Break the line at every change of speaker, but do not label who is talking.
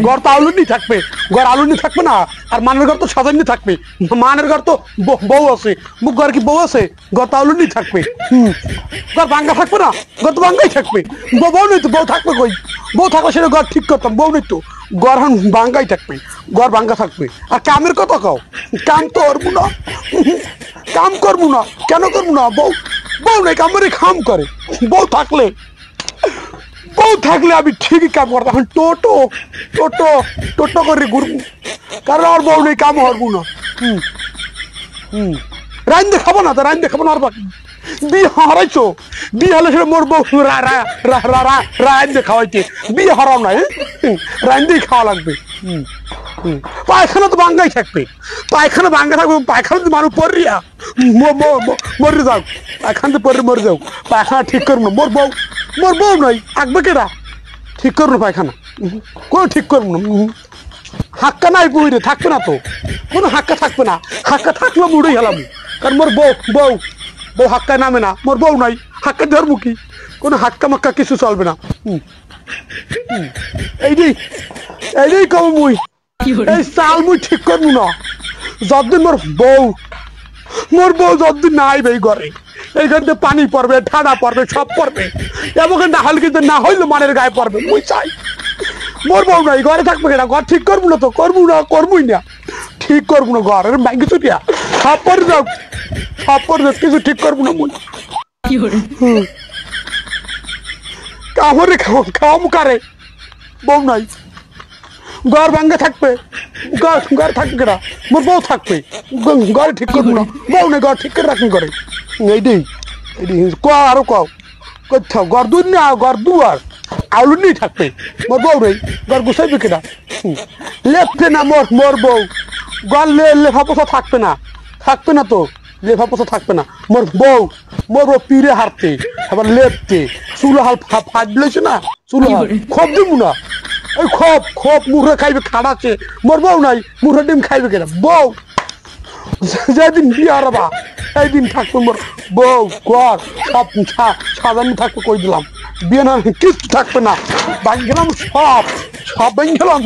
ঘর তো আলুনি থাকবে, ঘর আলুনি থাকবে না, আর মানের ঘর তো সাজানি থাকবে। মানের ঘর তো বউ আছে, মুখ ঘর কি বউ আছে? ঘর তো আলুনি থাকবে। ঘর ভাঙ্গা থাকবে না, ঘর তো ভাঙ্গাই থাকবে। বউ নেই তো, বউ থাকবে কই? বউ থাকলে সেটা ঘর ঠিক করতাম, বউ নেই তো, ঘর ভাঙ্গাই থাকবে, ঘর ভাঙ্গা থাকবে। আর কামের কথা কও, কাম তো করবো না, কাম করবো না, কেন করবো না? বউ বউ নেই, কামের কাম করে। বউ থাকলে, বউ থাকলে আমি ঠিকই কাম করতাম। এখন টোটো টোটো টোটো করে ঘুরবো, কারণ আর বউ নেই, কাম হরবো না। রাইন দেখাবো না তো, রাইন দেখাবো না। আর বাকি বিয়ে হারাইছো, বিয়ে হলে সেটা মোর বউ রাইন দিয়ে খাওয়াইতে। বিয়ে হারাও না, রাইন দিয়ে খাওয়া লাগবে। পায়খানা তো ভাঙ্গাই থাকবে, পায়খানা ভাঙ্গা থাকবে, পায়খানা তো মানুষ পড়িয়া মরে যাও, পায়খানা তো পরে মরে যাও। পায়খানা ঠিক করবো না, মোর বউ নাই, থাকবে কেটা? ঠিক করবো না পায়খানা, কোনো ঠিক করবো না। হাক্কা নাই বইরে, থাকবে না তো, কোনো হাক্কা থাকবে না। হাক্কা থাকলে মুড়েই গেলাম, কারণ মোর বউ বউ বউ হাক্কায় নামে না, মোর বউ নাই, হাক্কা ধরবো কি? কোনো হাক্কা মাক্কা কিছু চলবে না। এই কম মুই এই চাল মুই ঠিক করবো না যতদিন মোর বউ যতদিন না আইবে এই ঘরে। এইখান থেকে পানি পড়বে, ঠাডা পড়বে, সব পড়বে, এবং না হলে কিন্তু না হইলে মানের গায়ে পড়বে। মুই চাই মোর বউ নাই, ঘরে থাকবে কেনা? ঘর ঠিক করবো না তো, করবো না, করবোই না, ঠিক করবো না। ঘর ব্যাংকে ছুটিয়া সব পরে যাও, সব পরে যাও, কিছু ঠিক করবো না মুই। কামড়ে খাওয়া মুখারে বউ নাই, ঘর ভাঙ্গে থাকবে, ঘর থাকবে কেনা? মোর বউ থাকবে, ঘরে ঠিক করবো না। বউ নেই, ঘর ঠিক করে রাখুন করে। এইটাই কোয়া, আরো কও কোথাও ঘর দুই না, ঘর দুয়ার আলু নেই থাকবে। মোর বউ নেই, ঘর গুছাইবে কেনা? লেপতে না মোর বউ, ঘর লেফা পোছা থাকবে না, থাকবে না তো, লেফা পোছা থাকবে না। মোর বউ পিড়ে হারতে, আবার লেপতে, চুলো হাল ফাট দিলেছে না, চুলো হাল খপ দিব না। ওই খপ মুখে খাইবে, খাড়াচ্ছে। মোর বউ নাই, মুখে ডিম খাইবে কেনা? বউ যেদিন বিয়ে হারাবা এইদিন থাকবে মোর বউ, ঘর সব সাজানো থাকবে। কই দিলাম, বিয়ে না কিছু থাকবে না, ভাঙ গেলাম, সব ভাঙ গেলাম।